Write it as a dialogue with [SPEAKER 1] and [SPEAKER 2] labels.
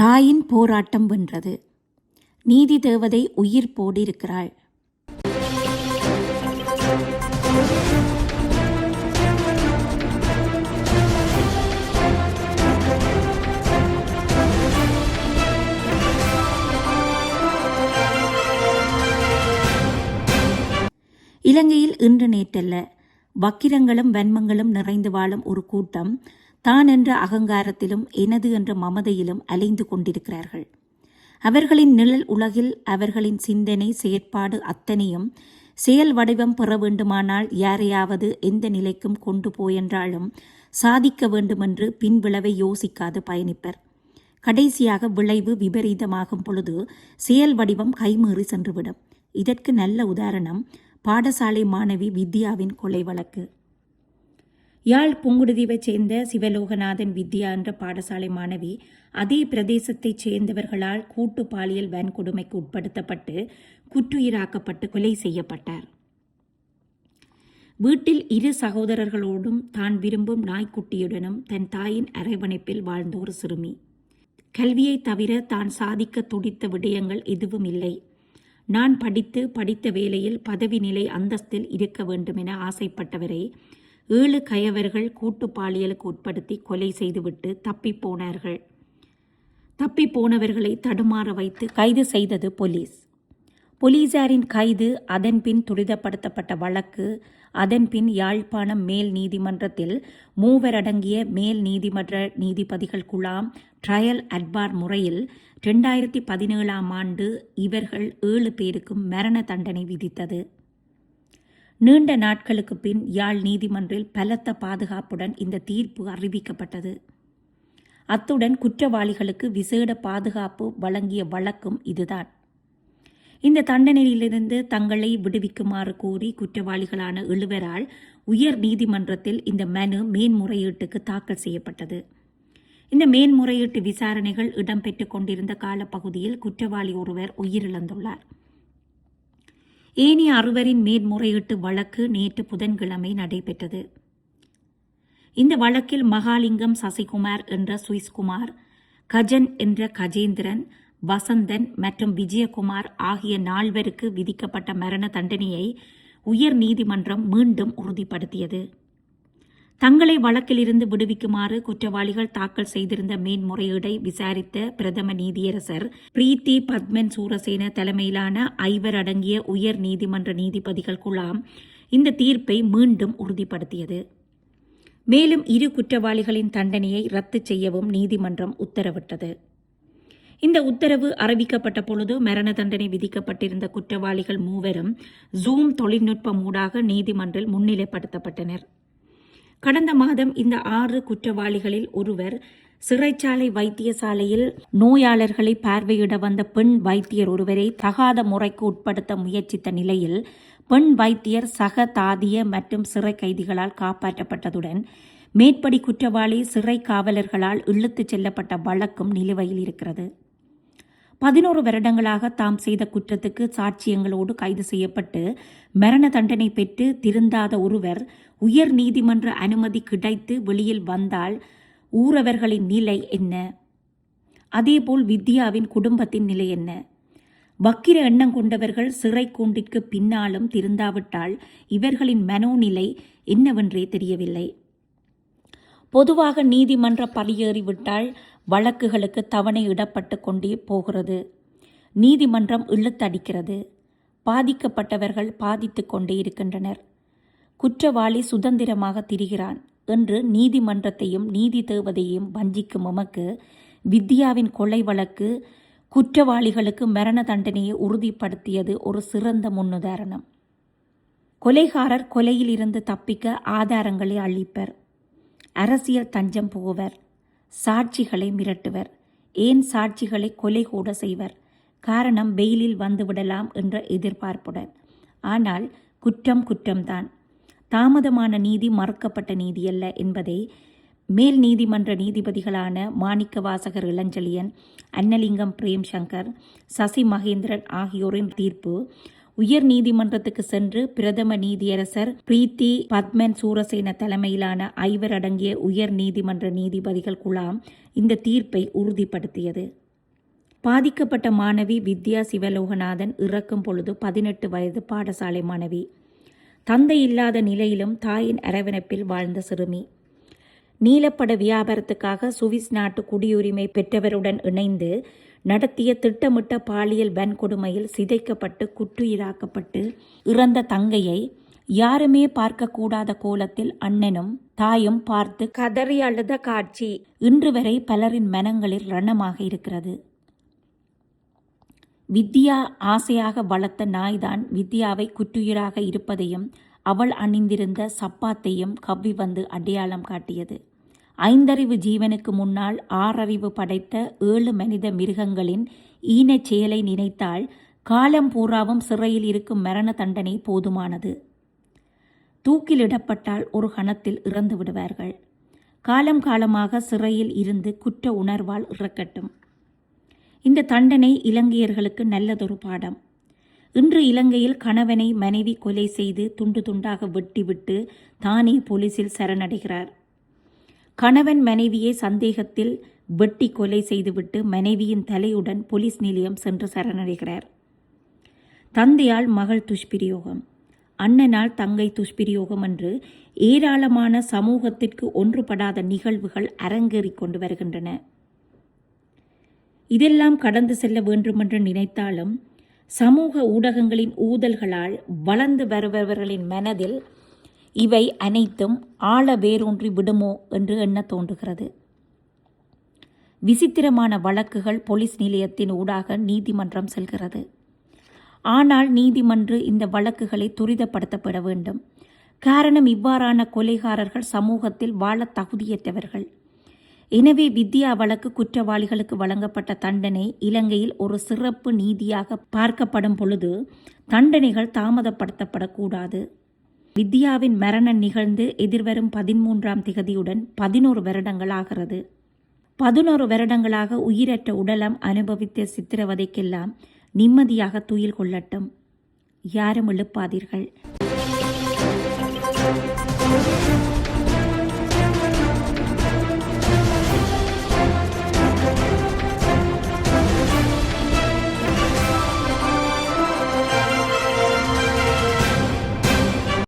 [SPEAKER 1] தாயின் போராட்டம் வென்றது. நீதி தேவதை உயிர் போடியிருக்கிறாள். இலங்கையில் இன்று நேற்றல்ல, வக்கிரங்களும் வன்மங்களும் நிறைந்து வாழும் ஒரு கூட்டம் தான் என்ற அகங்காரத்திலும் எனது என்ற மமதையிலும் அலைந்து கொண்டிருக்கிறார்கள். அவர்களின் நிழல் உலகில் அவர்களின் சிந்தனை செயற்பாடு அத்தனையும் செயல் வடிவம் பெற வேண்டுமானால் யாரையாவது எந்த நிலைக்கும் கொண்டு போயென்றாலும் சாதிக்க வேண்டுமென்று பின்விளைவை யோசிக்காது பயணிப்பர். கடைசியாக விளைவு விபரீதமாகும் பொழுது செயல் வடிவம் கைமீறி சென்றுவிடும். இதற்கு நல்ல உதாரணம் பாடசாலை மாணவி வித்யாவின் கொலை வழக்கு. யாழ் புங்குடுதீவைச் சேர்ந்த சிவலோகநாதன் வித்யா என்ற பாடசாலை மாணவி அதே பிரதேசத்தைச் சேர்ந்தவர்களால் கூட்டு பாலியல் வன்கொடுமைக்கு உட்படுத்தப்பட்டு குற்றுயிராக்கப்பட்டு கொலை செய்யப்பட்டார். வீட்டில் இரு சகோதரர்களோடும் தான் விரும்பும் நாய்க்குட்டியுடனும் தன் தாயின் அரவணைப்பில் வாழ்ந்த ஒரு சிறுமி. கல்வியை தவிர தான் சாதிக்க துடித்த விடயங்கள் எதுவும் இல்லை. நான் படித்த வேளையில் பதவி நிலை அந்தஸ்தில் இருக்க வேண்டுமென ஆசைப்பட்டவரை 7 கயவர்கள் கூட்டு பாலியலுக்கு உட்படுத்தி கொலை செய்துவிட்டு தப்பி போனவர்களை தடுமாற வைத்து கைது செய்தது போலீஸ். போலீசாரின் கைது, அதன்பின் துரிதப்படுத்தப்பட்ட வழக்கு, அதன்பின் யாழ்ப்பாணம் மேல் நீதிமன்றத்தில் 3 அடங்கிய மேல் நீதிமன்ற நீதிபதிகள் குழாம் ட்ரையல் அட்பார் முறையில் 2017ஆம் ஆண்டு இவர்கள் 7 பேருக்கும் மரண தண்டனை விதித்தது. நீண்ட நாட்களுக்கு பின் யாழ் நீதிமன்றில் பலத்த பாதுகாப்புடன் இந்த தீர்ப்பு அறிவிக்கப்பட்டது. அத்துடன் குற்றவாளிகளுக்கு விசேட பாதுகாப்பு வழங்கிய வழக்கும் இதுதான். இந்த தண்டனையிலிருந்து தங்களை விடுவிக்குமாறு கோரி குற்றவாளிகளான 7 உயர் நீதிமன்றத்தில் இந்த மனு மேன்முறையீட்டுக்கு தாக்கல் செய்யப்பட்டது. இந்த மேன்முறையீட்டு விசாரணைகள் இடம்பெற்றுக் கொண்டிருந்த காலப்பகுதியில் குற்றவாளி ஒருவர் உயிரிழந்துள்ளார். ஏனைய 6 மேன்முறையீட்டு வழக்கு நேற்று புதன்கிழமை நடைபெற்றது. இந்த வழக்கில் மகாலிங்கம் சசிகுமார் என்ற சுவிஸ்குமார், கஜன் என்ற கஜேந்திரன், வசந்தன் மற்றும் விஜயகுமார் ஆகிய 4 விதிக்கப்பட்ட மரண தண்டனையை உயர் நீதிமன்றம் மீண்டும் உறுதிப்படுத்தியது. தங்களை வழக்கிலிருந்து விடுவிக்குமாறு குற்றவாளிகள் தாக்கல் செய்திருந்த மேன்முறையீடை விசாரித்த பிரதம நீதியரசர் பிரீத்தி பத்மன் சூரசேன தலைமையிலான 5 அடங்கிய உயர் நீதிமன்ற நீதிபதிகள் குழாம் இந்த தீர்ப்பை மீண்டும் உறுதிப்படுத்தியது. மேலும் 2 குற்றவாளிகளின் தண்டனையை ரத்து செய்யவும் நீதிமன்றம் உத்தரவிட்டது. இந்த உத்தரவு அறிவிக்கப்பட்ட பொழுது மரண தண்டனை விதிக்கப்பட்டிருந்த குற்றவாளிகள் 3 ஜூம் தொழில்நுட்பம் ஊடாக நீதிமன்றில் முன்னிலைப்படுத்தப்பட்டனர். கடந்த மாதம் இந்த 6 குற்றவாளிகளில் ஒருவர் சிறைச்சாலை வைத்தியசாலையில் நோயாளர்களை பார்வையிட வந்த பெண் வைத்தியர் ஒருவரை தகாத முறைக்கு உட்படுத்த முயற்சித்த நிலையில் பெண் வைத்தியர் சக தாதிய மற்றும் சிறை கைதிகளால் காப்பாற்றப்பட்டதுடன் மேற்படி குற்றவாளி சிறை காவலர்களால் இழுத்துச் செல்லப்பட்ட வழக்கும் நிலுவையில் இருக்கிறது. 11 வருடங்களாக தாம் செய்த குற்றத்துக்கு சாட்சியங்களோடு கைது செய்யப்பட்டு மரண தண்டனை பெற்று திருந்தாத ஒருவர் உயர் நீதிமன்ற அனுமதி கிடைத்து வெளியில் வந்தால் ஊரவர்களின் நிலை என்ன? அதேபோல் வித்யாவின் குடும்பத்தின் நிலை என்ன? வக்கிர எண்ணம் கொண்டவர்கள் சிறை கூண்டிற்கு பின்னாலும் திருந்தாவிட்டால் இவர்களின் மனோநிலை என்னவென்றே தெரியவில்லை. பொதுவாக நீதிமன்ற படியேறிவிட்டால் வழக்குகளுக்கு தவணை இடப்பட்டு கொண்டே போகிறது. நீதிமன்றம் இழுத்தடிக்கிறது. பாதிக்கப்பட்டவர்கள் பாதித்து கொண்டே இருக்கின்றனர். குற்றவாளி சுதந்திரமாக திரிகிறான் என்று நீதிமன்றத்தையும் நீதி தேவதையும் வஞ்சிக்கும் எமக்கு வித்யாவின் கொலை வழக்கு குற்றவாளிகளுக்கு மரண தண்டனையை உறுதிப்படுத்தியது ஒரு சிறந்த முன்னுதாரணம். கொலைகாரர் கொலையில் இருந்து தப்பிக்க ஆதாரங்களை அளிப்பர், அரசியல் தஞ்சம் புகுவர், சாட்சிகளை மிரட்டுவர், ஏன் சாட்சிகளை கொலை கூட செய்வர். காரணம் பெயிலில் வந்துவிடலாம் என்ற எதிர்பார்ப்புடன். ஆனால் குற்றம் குற்றம்தான். தாமதமான நீதி மறுக்கப்பட்ட நீதியல்ல என்பதை மேல் நீதிமன்ற நீதிபதிகளான மாணிக்கவாசகர் இளஞ்செழியன், அன்னலிங்கம் பிரேம் சங்கர், சசி மகேந்திரன் ஆகியோரின் தீர்ப்பு உயர் நீதிமன்றத்துக்கு சென்று பிரதம நீதியரசர் பிரீத்தி பத்மன் சூரசேன தலைமையிலான 5 அடங்கிய உயர் நீதிமன்ற நீதிபதிகள் குழாம் இந்த தீர்ப்பை உறுதிப்படுத்தியது. பாதிக்கப்பட்ட மாணவி வித்யா சிவலோகநாதன் இறக்கும் பொழுது 18 வயது பாடசாலை மாணவி. தந்தை இல்லாத நிலையிலும் தாயின் அரவணைப்பில் வாழ்ந்த சிறுமி. நீலப்பட வியாபாரத்துக்காக சுவிஸ் நாட்டு குடியுரிமை பெற்றவருடன் இணைந்து நடத்திய திட்டமிட்ட பாலியல் வன்கொடுமையில் சிதைக்கப்பட்டு குற்றுயிராக்கப்பட்டு இறந்த தங்கையை யாருமே பார்க்கக்கூடாத கோலத்தில் அண்ணனும் தாயும் பார்த்து கதறி அழுத காட்சி இன்று வரை பலரின் மனங்களில் ரணமாக இருக்கிறது. வித்யா ஆசையாக வளர்த்த நாய்தான் வித்யாவை குற்றுயிராக இருப்பதையும் அவள் அணிந்திருந்த சப்பாத்தையும் கவ்வி வந்து அடையாளம் காட்டியது. 5 அறிவு ஜீவனுக்கு முன்னால் 6 அறிவு படைத்த 7 மனித மிருகங்களின் ஈனச் செயலை நினைத்தால் காலம் பூராவும் சிறையில் இருக்கும் மரண தண்டனை போதுமானது. தூக்கிலிடப்பட்டால் ஒரு கணத்தில் இறந்து விடுவார்கள். காலம் காலமாக சிறையில் இருந்து குற்ற உணர்வால் இறக்கட்டும். இந்த தண்டனை இலங்கையர்களுக்கு நல்லதொரு பாடம். இன்று இலங்கையில் கணவனை மனைவி கொலை செய்து துண்டு துண்டாக வெட்டிவிட்டு தானே போலீசில் சரணடைகிறார். கணவன் மனைவியை சந்தேகத்தில் வெட்டி கொலை செய்துவிட்டு மனைவியின் தலையுடன் போலீஸ் நிலையம் சென்று சரணடைகிறார். தந்தையால் மகள் துஷ்பிரயோகம், அண்ணனால் தங்கை துஷ்பிரயோகம் என்று ஏராளமான சமூகத்திற்கு ஒன்றுபடாத நிகழ்வுகள் அரங்கேறிக் கொண்டு வருகின்றன. இதெல்லாம் கடந்து செல்ல வேண்டுமென்று நினைத்தாலும் சமூக ஊடகங்களின் ஊதல்களால் வளர்ந்து வருபவர்களின் மனதில் இவை அனைத்தும் ஆழ வேரூன்றி விடுமோ என்று எண்ண தோன்றுகிறது. விசித்திரமான வழக்குகள் போலீஸ் நிலையத்தின் ஊடாக நீதிமன்றம் செல்கிறது. ஆனால் நீதிமன்ற இந்த வழக்குகளை துரிதப்படுத்தப்பட வேண்டும். காரணம், இவ்வாறான கொலைகாரர்கள் சமூகத்தில் வாழ தகுதியற்றவர்கள். எனவே வித்யா வழக்கு குற்றவாளிகளுக்கு வழங்கப்பட்ட தண்டனை இலங்கையில் ஒரு சிறப்பு நீதியாக பார்க்கப்படும் பொழுது தண்டனைகள் தாமதப்படுத்தப்படக்கூடாது. வித்யாவின் மரணம் நிகழ்ந்து எதிர்வரும் 13ஆம் திகதியுடன் 11 வருடங்கள் ஆகிறது. 11 வருடங்களாக உயிரற்ற உடலம் அனுபவித்த சித்திரவதைக்கெல்லாம் நிம்மதியாக துயில் கொள்ளட்டும். யாரும் எழுப்பாதீர்கள்.